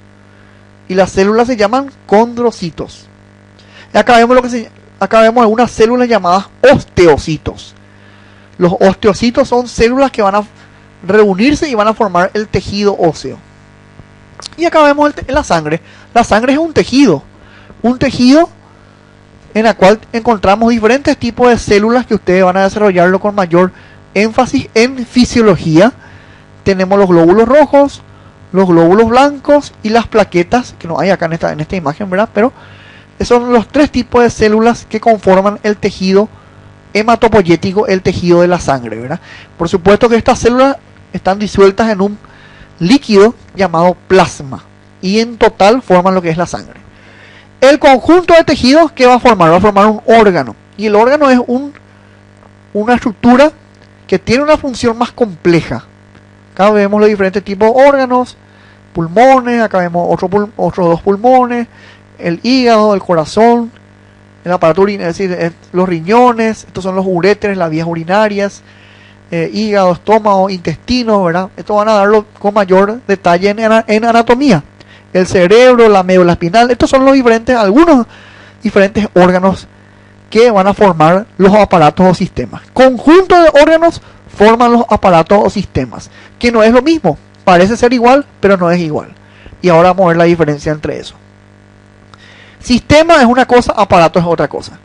Y las células se llaman condrocitos. Y acá vemos algunas células llamadas osteocitos. Los osteocitos son células que van a reunirse y van a formar el tejido óseo. Y acá vemos la sangre. La sangre es un tejido en el cual encontramos diferentes tipos de células que ustedes van a desarrollarlo con mayor énfasis en fisiología. Tenemos los glóbulos rojos, los glóbulos blancos y las plaquetas, que no hay acá en esta imagen, ¿verdad? Pero son los tres tipos de células que conforman el tejido hematopoyético, el tejido de la sangre, ¿verdad? Por supuesto que estas células están disueltas en un líquido llamado plasma. y en total forman lo que es la sangre. El conjunto de tejidos que va a formar un órgano, y el órgano es una estructura que tiene una función más compleja. Acá vemos los diferentes tipos de órganos, pulmones, acá vemos otros dos pulmones, el hígado, el corazón, el aparato urinario, es decir, los riñones, estos son los uréteres, las vías urinarias, hígado, estómago, intestino, ¿verdad? Esto van a darlo con mayor detalle en anatomía. El cerebro, la médula espinal, estos son algunos diferentes órganos que van a formar los aparatos o sistemas. Conjunto de órganos forman los aparatos o sistemas, que no es lo mismo, parece ser igual, pero no es igual. Y ahora vamos a ver la diferencia entre eso. Sistema es una cosa, aparato es otra cosa.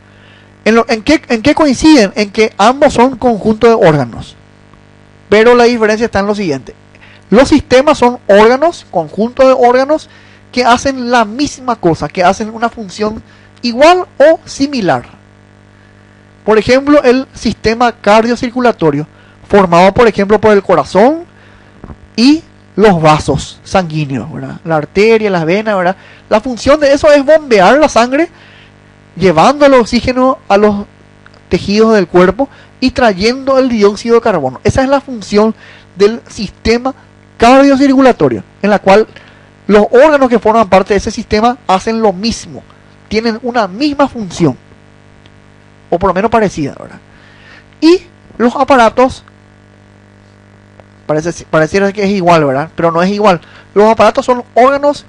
¿En qué coinciden? En que ambos son conjuntos de órganos. Pero la diferencia está en lo siguiente. Los sistemas son órganos, conjuntos de órganos que hacen la misma cosa, que hacen una función igual o similar. Por ejemplo, el sistema cardiocirculatorio, formado por ejemplo por el corazón y los vasos sanguíneos, ¿verdad? La arteria, las venas, ¿verdad? La función de eso es bombear la sangre, llevando el oxígeno a los tejidos del cuerpo y trayendo el dióxido de carbono. Esa es la función del sistema cardiocirculatorio, en la cual los órganos que forman parte de ese sistema hacen lo mismo, tienen una misma función, o por lo menos parecida, ¿verdad? Y los aparatos, pareciera que es igual, ¿verdad? Pero no es igual. Los aparatos son órganos,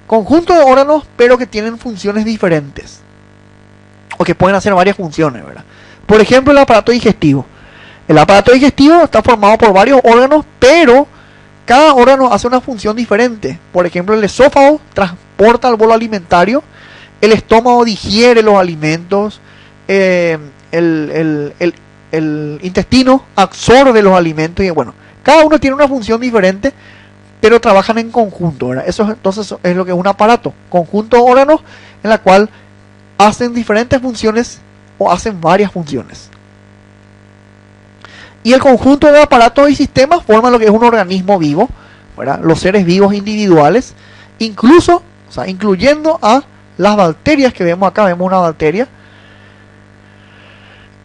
conjunto de órganos, pero que tienen funciones diferentes, o que pueden hacer varias funciones, ¿verdad? Por ejemplo, el aparato digestivo. El aparato digestivo está formado por varios órganos, pero cada órgano hace una función diferente. Por ejemplo, el esófago transporta el bolo alimentario, el estómago digiere los alimentos, el intestino absorbe los alimentos, y bueno, cada uno tiene una función diferente, pero trabajan en conjunto, ¿verdad? Eso entonces es lo que es un aparato, conjunto de órganos en la cual hacen diferentes funciones o hacen varias funciones. Y el conjunto de aparatos y sistemas forman lo que es un organismo vivo, ¿verdad? Los seres vivos individuales, incluso, o sea, incluyendo a las bacterias que vemos acá, vemos una bacteria,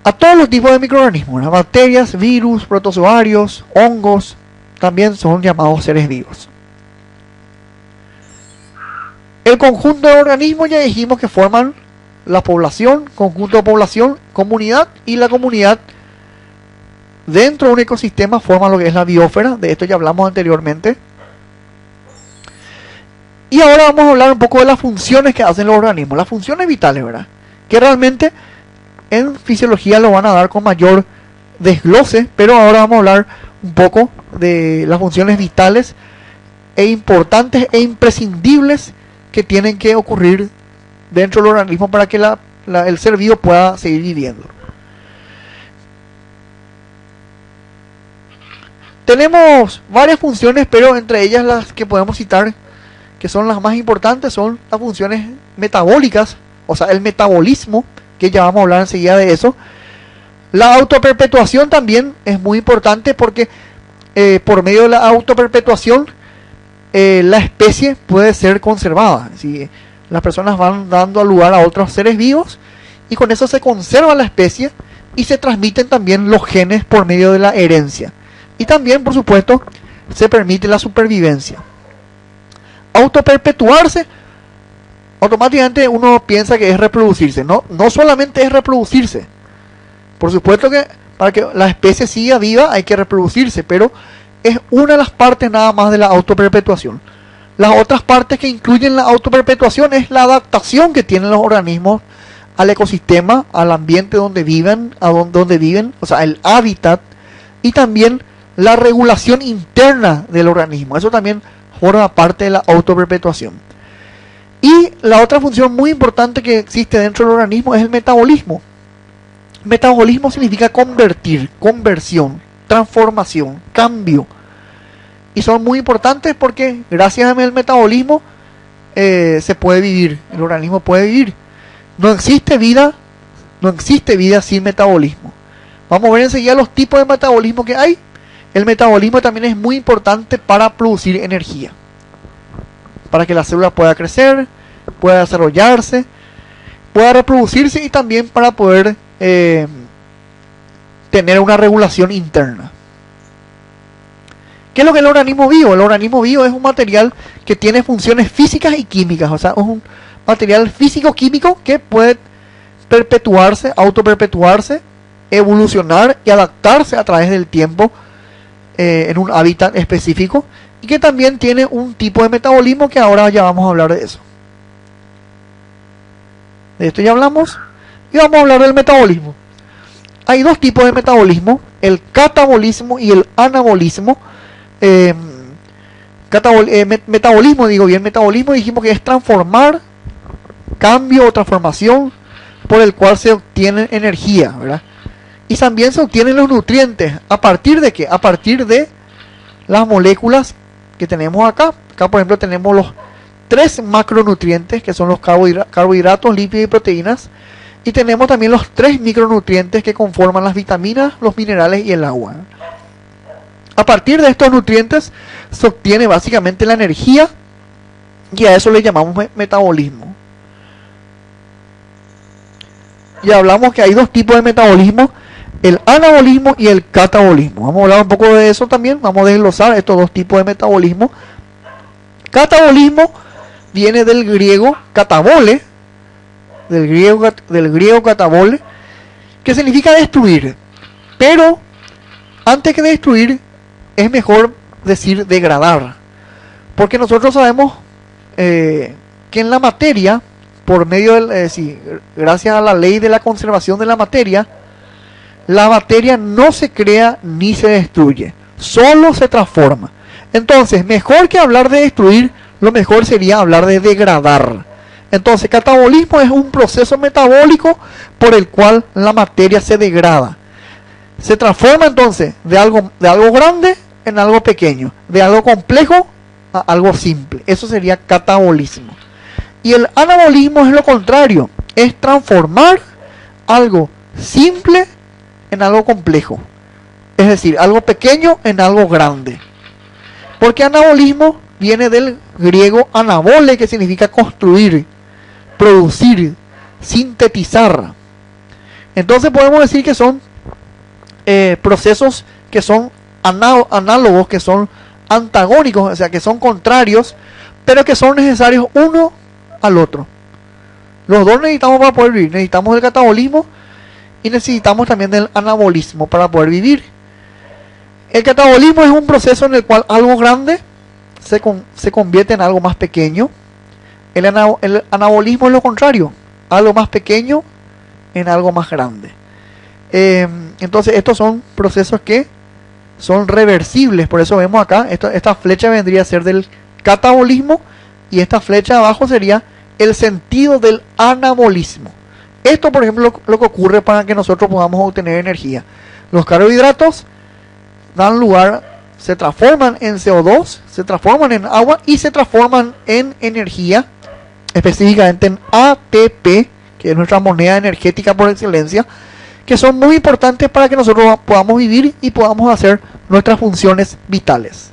a todos los tipos de microorganismos, las bacterias, virus, protozoarios, hongos, también son llamados seres vivos. El conjunto de organismos ya dijimos que forman la población, conjunto de población, comunidad, y la comunidad dentro de un ecosistema forma lo que es la biosfera. De esto ya hablamos anteriormente. Y ahora vamos a hablar un poco de las funciones que hacen los organismos, las funciones vitales, ¿verdad? Que realmente en fisiología lo van a dar con mayor desglose, pero ahora vamos a hablar un poco de las funciones vitales e importantes e imprescindibles que tienen que ocurrir dentro del organismo para que el ser vivo pueda seguir viviendo. Tenemos varias funciones, pero entre ellas las que podemos citar, que son las más importantes, son las funciones metabólicas, o sea, el metabolismo, que ya vamos a hablar enseguida de eso. La autoperpetuación también es muy importante porque por medio de la autoperpetuación la especie puede ser conservada. ¿Sí? Las personas van dando lugar a otros seres vivos y con eso se conserva la especie y se transmiten también los genes por medio de la herencia. Y también, por supuesto, se permite la supervivencia. Autoperpetuarse, automáticamente uno piensa que es reproducirse. No solamente es reproducirse. Por supuesto que para que la especie siga viva hay que reproducirse, pero es una de las partes nada más de la autoperpetuación. Las otras partes que incluyen la autoperpetuación es la adaptación que tienen los organismos al ecosistema, al ambiente donde viven, donde viven, o sea, el hábitat, y también la regulación interna del organismo. Eso también forma parte de la autoperpetuación. Y la otra función muy importante que existe dentro del organismo es el metabolismo. Metabolismo significa convertir, conversión, transformación, cambio. Y son muy importantes porque gracias al metabolismo se puede vivir, el organismo puede vivir. No existe vida sin metabolismo. Vamos a ver enseguida los tipos de metabolismo que hay. El metabolismo también es muy importante para producir energía. para que la célula pueda crecer, pueda desarrollarse, pueda reproducirse y también para poder tener una regulación interna. ¿Qué es lo que es el organismo vivo? El organismo vivo es un material que tiene funciones físicas y químicas, o sea, es un material físico-químico que puede perpetuarse, autoperpetuarse, evolucionar y adaptarse a través del tiempo en un hábitat específico, y que también tiene un tipo de metabolismo que ahora ya vamos a hablar de eso. De esto ya hablamos y vamos a hablar del metabolismo. Hay dos tipos de metabolismo, el catabolismo y el anabolismo. Metabolismo, digo bien, metabolismo dijimos que es transformar, cambio o transformación por el cual se obtiene energía, ¿verdad? Y también se obtienen los nutrientes. ¿A partir de qué? A partir de las moléculas que tenemos acá. Acá, por ejemplo, tenemos los 3 macronutrientes, que son los carbohidratos, lípidos y proteínas. Y tenemos también los 3 micronutrientes que conforman las vitaminas, los minerales y el agua. A partir de estos nutrientes se obtiene básicamente la energía, y a eso le llamamos metabolismo. Y hablamos que hay dos tipos de metabolismo, el anabolismo y el catabolismo. Vamos a hablar un poco de eso también, vamos a desglosar estos dos tipos de metabolismo. Catabolismo viene del griego catabole, del griego catabole, que significa destruir. Pero antes que destruir, es mejor decir degradar, porque nosotros sabemos que en la materia, por medio del, gracias a la ley de la conservación de la materia no se crea ni se destruye, solo se transforma. Entonces, mejor que hablar de destruir, lo mejor sería hablar de degradar. Entonces, catabolismo es un proceso metabólico por el cual la materia se degrada. Se transforma entonces de algo grande en algo pequeño, de algo complejo a algo simple. Eso sería catabolismo. Y el anabolismo es lo contrario, es transformar algo simple en algo complejo. Es decir, algo pequeño en algo grande. Porque anabolismo viene del griego anabole, que significa construir, producir, sintetizar. Entonces podemos decir que son procesos que son análogos, que son antagónicos, o sea, que son contrarios, pero que son necesarios uno al otro. Los dos necesitamos para poder vivir. Necesitamos del catabolismo y necesitamos también del anabolismo para poder vivir. El catabolismo es un proceso en el cual algo grande se convierte en algo más pequeño. El anabolismo es lo contrario, algo más pequeño en algo más grande. Entonces estos son procesos que son reversibles. Por eso vemos acá, esta flecha vendría a ser del catabolismo, y esta flecha abajo sería el sentido del anabolismo. Esto, por ejemplo, lo que ocurre para que nosotros podamos obtener energía. Los carbohidratos dan lugar, se transforman en CO2, se transforman en agua y se transforman en energía, específicamente en ATP, que es nuestra moneda energética por excelencia, que son muy importantes para que nosotros podamos vivir y podamos hacer nuestras funciones vitales.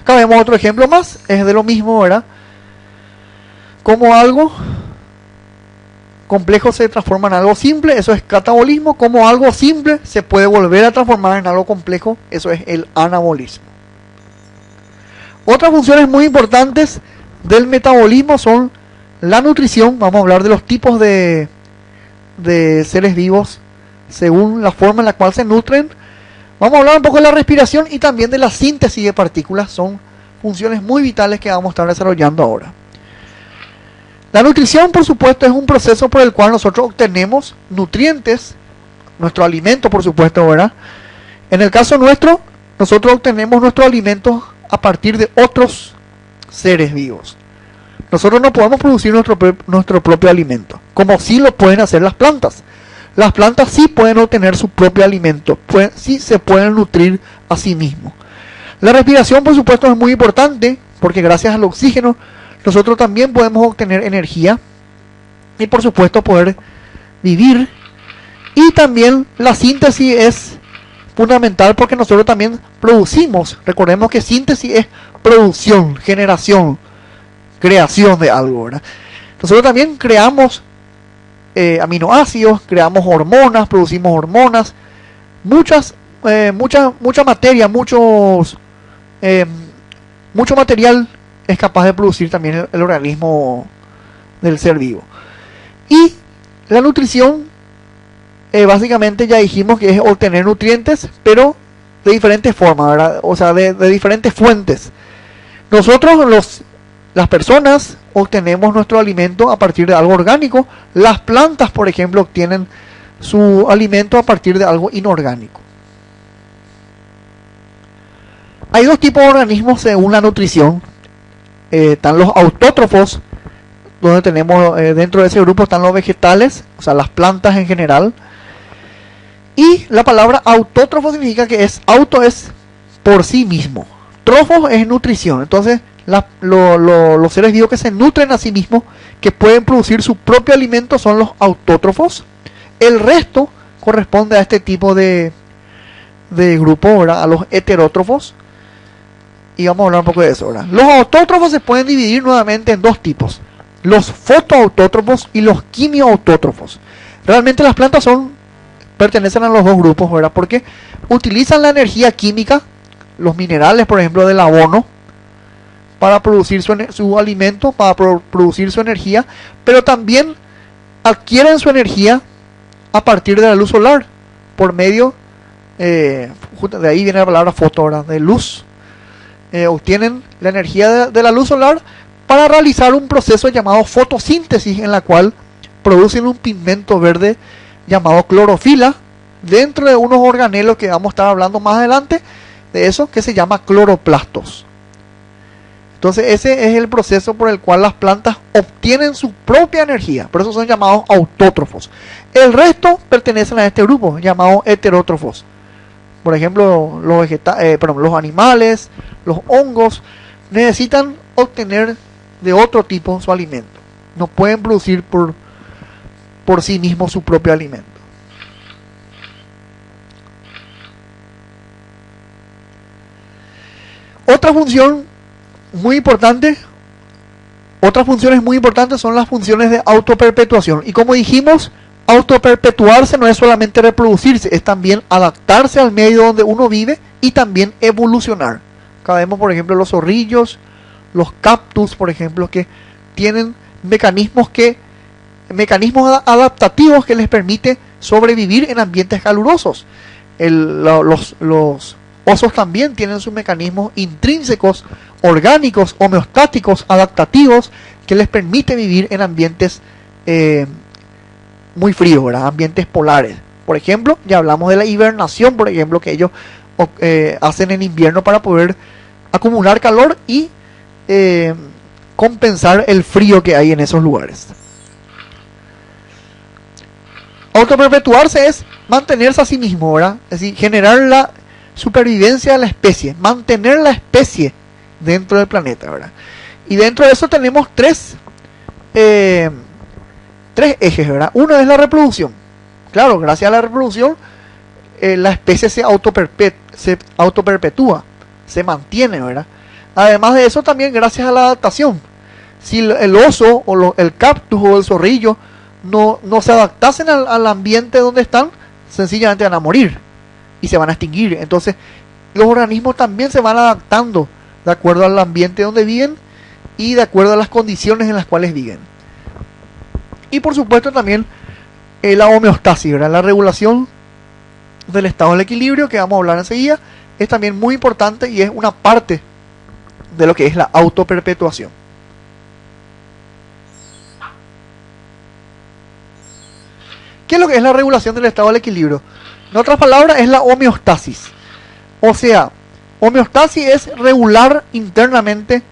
Acá vemos otro ejemplo más, es de lo mismo, ¿verdad? Como algo complejo se transforma en algo simple, eso es catabolismo. Como algo simple se puede volver a transformar en algo complejo, eso es el anabolismo. Otras funciones muy importantes del metabolismo son la nutrición. Vamos a hablar de los tipos de seres vivos según la forma en la cual se nutren. Vamos a hablar un poco de la respiración y también de la síntesis de partículas. Son funciones muy vitales que vamos a estar desarrollando ahora. La nutrición, por supuesto, es un proceso por el cual nosotros obtenemos nutrientes, nuestro alimento, por supuesto, ¿verdad? En el caso nuestro, nosotros obtenemos nuestros alimentos a partir de otros seres vivos. Nosotros no podemos producir nuestro propio alimento, como sí lo pueden hacer las plantas. Las plantas sí pueden obtener su propio alimento, sí se pueden nutrir a sí mismos. La respiración, por supuesto, es muy importante, porque gracias al oxígeno nosotros también podemos obtener energía y, por supuesto, poder vivir Y también la síntesis es fundamental porque nosotros también producimos. Recordemos que síntesis es producción, generación, creación de algo, ¿verdad? Nosotros también creamos aminoácidos, creamos hormonas, producimos hormonas, mucha materia, mucho material es capaz de producir también el organismo del ser vivo. Y la nutrición, básicamente ya dijimos que es obtener nutrientes, pero de diferentes formas, ¿verdad? O sea, de diferentes fuentes. Nosotros, las personas, obtenemos nuestro alimento a partir de algo orgánico. Las plantas, por ejemplo, obtienen su alimento a partir de algo inorgánico. Hay dos tipos de organismos según la nutrición. Están los autótrofos, donde tenemos dentro de ese grupo están los vegetales, o sea, las plantas en general. Y la palabra autótrofo significa que auto es por sí mismo. Trofos es nutrición. Entonces, los seres vivos que se nutren a sí mismos, que pueden producir su propio alimento, son los autótrofos. El resto corresponde a este tipo de grupo, ¿verdad? A los heterótrofos. Y vamos a hablar un poco de eso, ¿verdad? Los autótrofos se pueden dividir nuevamente en dos tipos: los fotoautótrofos y los quimioautótrofos. Realmente las plantas pertenecen a los dos grupos, ¿verdad? Porque utilizan la energía química, los minerales, por ejemplo, del abono, para producir su alimento, para producir su energía, pero también adquieren su energía a partir de la luz solar, por medio, de ahí viene la palabra foto, ¿verdad? De luz. Obtienen la energía de la luz solar para realizar un proceso llamado fotosíntesis, en la cual producen un pigmento verde llamado clorofila dentro de unos organelos que vamos a estar hablando más adelante de eso, que se llama cloroplastos. Entonces ese es el proceso por el cual las plantas obtienen su propia energía, por eso son llamados autótrofos. El resto pertenecen a este grupo llamado heterótrofos. Por ejemplo, los animales, los hongos necesitan obtener de otro tipo su alimento. No pueden producir por sí mismos su propio alimento. Otras funciones muy importantes son las funciones de autoperpetuación. Y como dijimos, autoperpetuarse no es solamente reproducirse, es también adaptarse al medio donde uno vive y también evolucionar. Acá vemos, por ejemplo, los zorrillos, los cactus, por ejemplo, que tienen mecanismos adaptativos que les permite sobrevivir en ambientes calurosos. Los osos también tienen sus mecanismos intrínsecos, orgánicos, homeostáticos, adaptativos, que les permite vivir en ambientes muy fríos, ¿verdad? Ambientes polares. Por ejemplo, ya hablamos de la hibernación, por ejemplo, que ellos hacen en invierno para poder acumular calor y compensar el frío que hay en esos lugares. Autoperpetuarse es mantenerse a sí mismo, ¿verdad? Es decir, generar la supervivencia de la especie, mantener la especie dentro del planeta, ¿verdad? Y dentro de eso tenemos tres ejes, ¿verdad? Uno es la reproducción. Claro, gracias a la reproducción la especie se autoperpetúa, se mantiene, ¿verdad? Además de eso, también gracias a la adaptación. Si el oso o el cactus o el zorrillo no se adaptasen al ambiente donde están, sencillamente van a morir y se van a extinguir. Entonces los organismos también se van adaptando de acuerdo al ambiente donde viven y de acuerdo a las condiciones en las cuales viven. Y por supuesto también la homeostasis, ¿verdad? La regulación del estado del equilibrio, que vamos a hablar enseguida, es también muy importante y es una parte de lo que es la autoperpetuación. ¿Qué es lo que es la regulación del estado del equilibrio? En otras palabras, es la homeostasis. O sea, homeostasis es regular internamente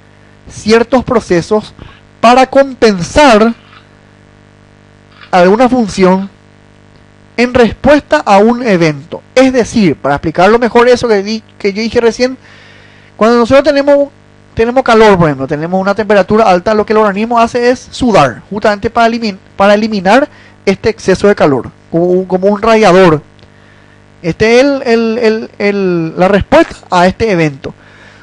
ciertos procesos para compensar alguna función en respuesta a un evento. Es decir, para explicarlo mejor eso que yo dije recién, cuando nosotros tenemos calor, por ejemplo, tenemos una temperatura alta, lo que el organismo hace es sudar, justamente para eliminar este exceso de calor, como un radiador. Este es la respuesta a este evento.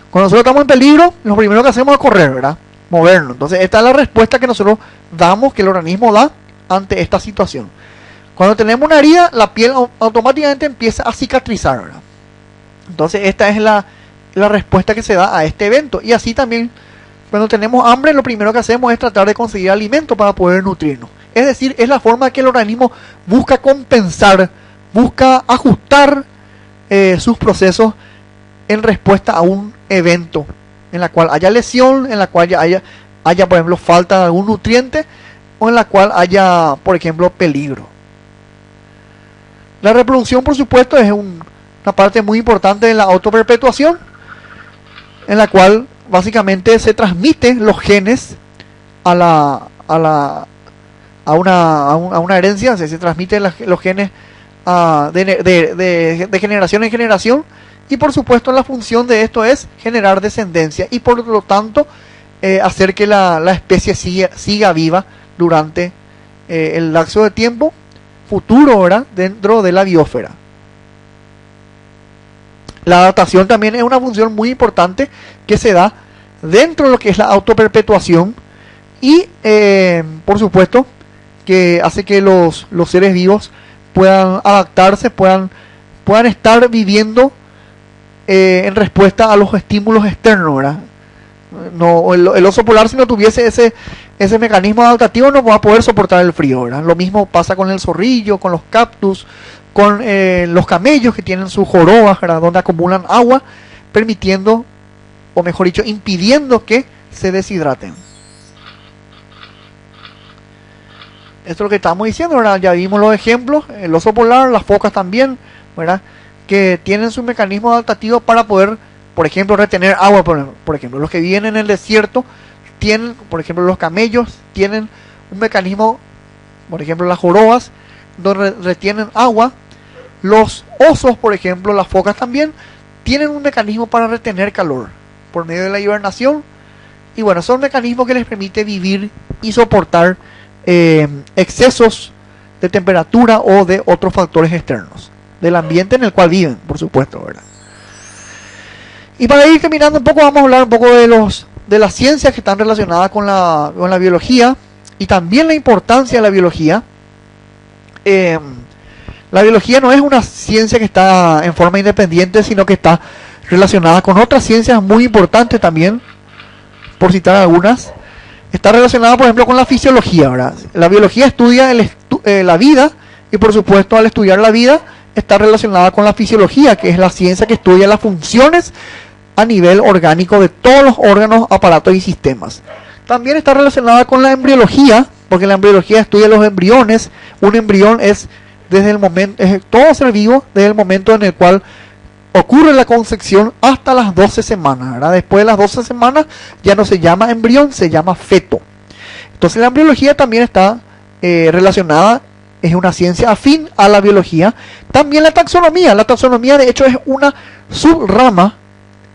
Cuando nosotros estamos en peligro, lo primero que hacemos es correr, ¿verdad? Movernos. Entonces, esta es la respuesta que nosotros damos, que el organismo da ante esta situación. Cuando tenemos una herida, la piel automáticamente empieza a cicatrizar, ¿verdad? Entonces, esta es la respuesta que se da a este evento. Y así también, cuando tenemos hambre, lo primero que hacemos es tratar de conseguir alimento para poder nutrirnos. Es decir, es la forma que el organismo busca compensar, busca ajustar sus procesos en respuesta a un evento en la cual haya lesión, en la cual haya por ejemplo, falta de algún nutriente, o en la cual haya, por ejemplo, peligro. La reproducción, por supuesto, es una parte muy importante de la autoperpetuación, en la cual básicamente se transmiten los genes a una herencia, se transmiten los genes de generación en generación, y por supuesto la función de esto es generar descendencia y por lo tanto hacer que la especie siga viva durante el lapso de tiempo futuro, ¿verdad?, dentro de la biosfera. La adaptación también es una función muy importante que se da dentro de lo que es la autoperpetuación y por supuesto que hace que los seres vivos puedan adaptarse, puedan estar viviendo en respuesta a los estímulos externos, ¿verdad? No, el oso polar, si no tuviese ese mecanismo adaptativo, no va a poder soportar el frío, ¿verdad? Lo mismo pasa con el zorrillo, con los cactus, con los camellos que tienen sus jorobas, ¿verdad?, donde acumulan agua, permitiendo, o mejor dicho, impidiendo que se deshidraten. Esto es lo que estamos diciendo, ¿verdad? Ya vimos los ejemplos, el oso polar, las focas también, ¿verdad?, que tienen su mecanismo adaptativo para poder, por ejemplo, retener agua. Por ejemplo, los que viven en el desierto tienen, por ejemplo, los camellos tienen un mecanismo, por ejemplo, las jorobas, donde retienen agua. Los osos, por ejemplo, las focas también tienen un mecanismo para retener calor por medio de la hibernación. Y bueno, son mecanismos que les permite vivir y soportar excesos de temperatura o de otros factores externos del ambiente en el cual viven, por supuesto, ¿verdad? Y para ir terminando un poco, vamos a hablar un poco de las ciencias que están relacionadas con la biología y también la importancia de la biología. La biología no es una ciencia que está en forma independiente, sino que está relacionada con otras ciencias muy importantes también, por citar algunas. Está relacionada, por ejemplo, con la fisiología, ¿verdad? La biología estudia la vida, y por supuesto, al estudiar la vida, está relacionada con la fisiología, que es la ciencia que estudia las funciones a nivel orgánico de todos los órganos, aparatos y sistemas. También está relacionada con la embriología, porque la embriología estudia los embriones. Un embrión es todo ser vivo desde el momento en el cual ocurre la concepción hasta las 12 semanas, ¿verdad? Después de las 12 semanas ya no se llama embrión, se llama feto. Entonces la embriología también está relacionada, es una ciencia afín a la biología. También la taxonomía de hecho es una subrama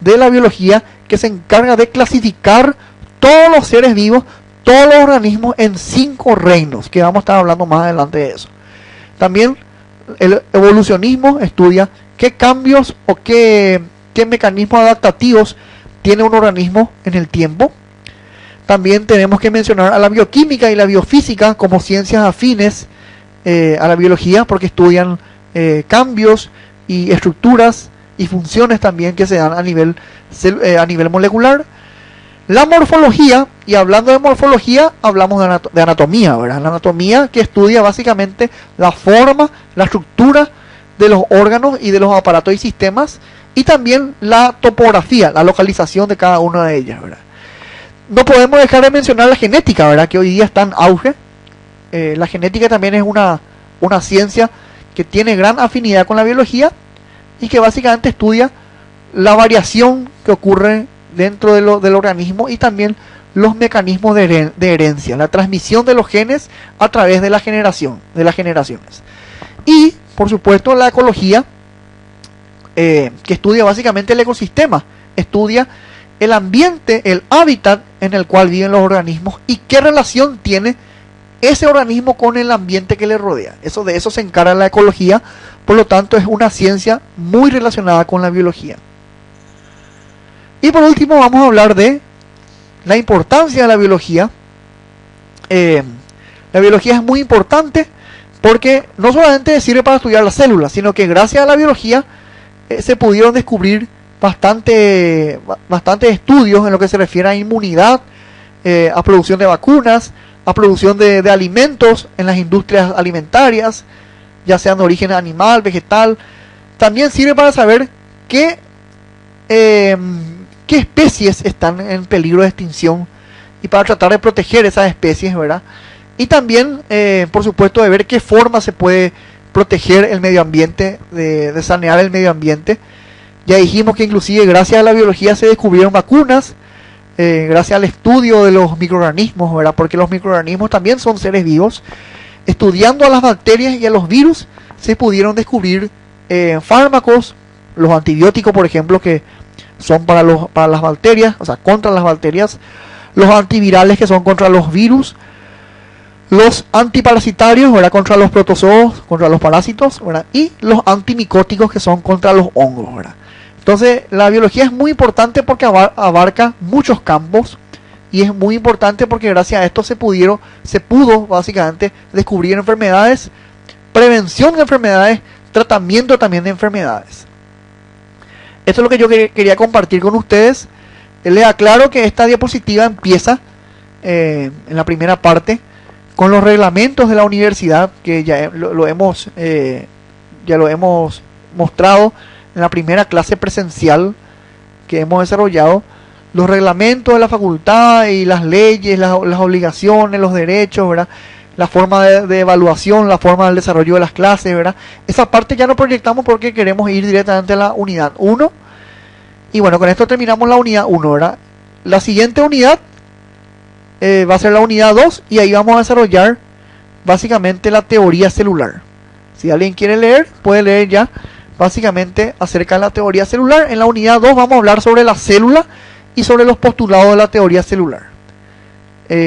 de la biología que se encarga de clasificar todos los seres vivos, todos los organismos en 5 reinos, que vamos a estar hablando más adelante de eso. También el evolucionismo estudia qué cambios o qué mecanismos adaptativos tiene un organismo en el tiempo. También tenemos que mencionar a la bioquímica y la biofísica como ciencias afines a la biología, porque estudian cambios y estructuras y funciones también que se dan a nivel molecular. La morfología, y hablando de morfología, hablamos de anatomía, ¿verdad? La anatomía que estudia básicamente la forma, la estructura de los órganos y de los aparatos y sistemas, y también la topografía, la localización de cada una de ellas, ¿verdad? No podemos dejar de mencionar la genética, ¿verdad?, que hoy día está en auge. La genética también es una ciencia que tiene gran afinidad con la biología y que básicamente estudia la variación que ocurre dentro del organismo y también los mecanismos de herencia, la transmisión de los genes a través de las generaciones. Y, por supuesto, la ecología, que estudia básicamente el ecosistema, estudia el ambiente, el hábitat en el cual viven los organismos y qué relación tiene ese organismo con el ambiente que le rodea. De eso se encarga la ecología, por lo tanto es una ciencia muy relacionada con la biología. Y por último vamos a hablar de la importancia de la biología. La biología es muy importante porque no solamente sirve para estudiar las células, sino que gracias a la biología se pudieron descubrir bastante estudios en lo que se refiere a inmunidad, a producción de vacunas, a producción de alimentos en las industrias alimentarias, ya sean de origen animal, vegetal. También sirve para saber qué especies están en peligro de extinción y para tratar de proteger esas especies, ¿verdad? Y también, por supuesto, de ver qué forma se puede proteger el medio ambiente, de sanear el medio ambiente. Ya dijimos que inclusive gracias a la biología se descubrieron vacunas, gracias al estudio de los microorganismos, ¿verdad? Porque los microorganismos también son seres vivos. Estudiando a las bacterias y a los virus se pudieron descubrir fármacos, los antibióticos, por ejemplo, que son para las bacterias, o sea, contra las bacterias, los antivirales que son contra los virus, los antiparasitarios, ¿verdad? Contra los protozoos, contra los parásitos, ¿verdad? Y los antimicóticos que son contra los hongos, ¿verdad? Entonces, la biología es muy importante porque abarca muchos campos y es muy importante porque gracias a esto se pudo básicamente descubrir enfermedades, prevención de enfermedades, tratamiento también de enfermedades. Esto es lo que yo quería compartir con ustedes. Les aclaro que esta diapositiva empieza en la primera parte con los reglamentos de la universidad, que ya lo hemos mostrado en la primera clase presencial que hemos desarrollado. Los reglamentos de la facultad y las leyes, las obligaciones, los derechos, ¿verdad? La forma de evaluación, la forma del desarrollo de las clases, ¿verdad? Esa parte ya no proyectamos porque queremos ir directamente a la unidad 1. Y bueno, con esto terminamos la unidad 1, ¿verdad? La siguiente unidad va a ser la unidad 2 y ahí vamos a desarrollar básicamente la teoría celular. Si alguien quiere leer, puede leer ya básicamente acerca de la teoría celular. En la unidad 2 vamos a hablar sobre la célula y sobre los postulados de la teoría celular.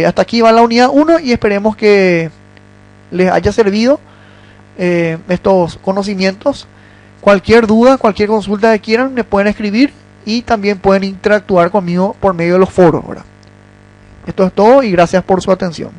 Hasta aquí va la unidad 1 y esperemos que les haya servido estos conocimientos. Cualquier duda, cualquier consulta que quieran, me pueden escribir y también pueden interactuar conmigo por medio de los foros, ¿verdad? Esto es todo y gracias por su atención.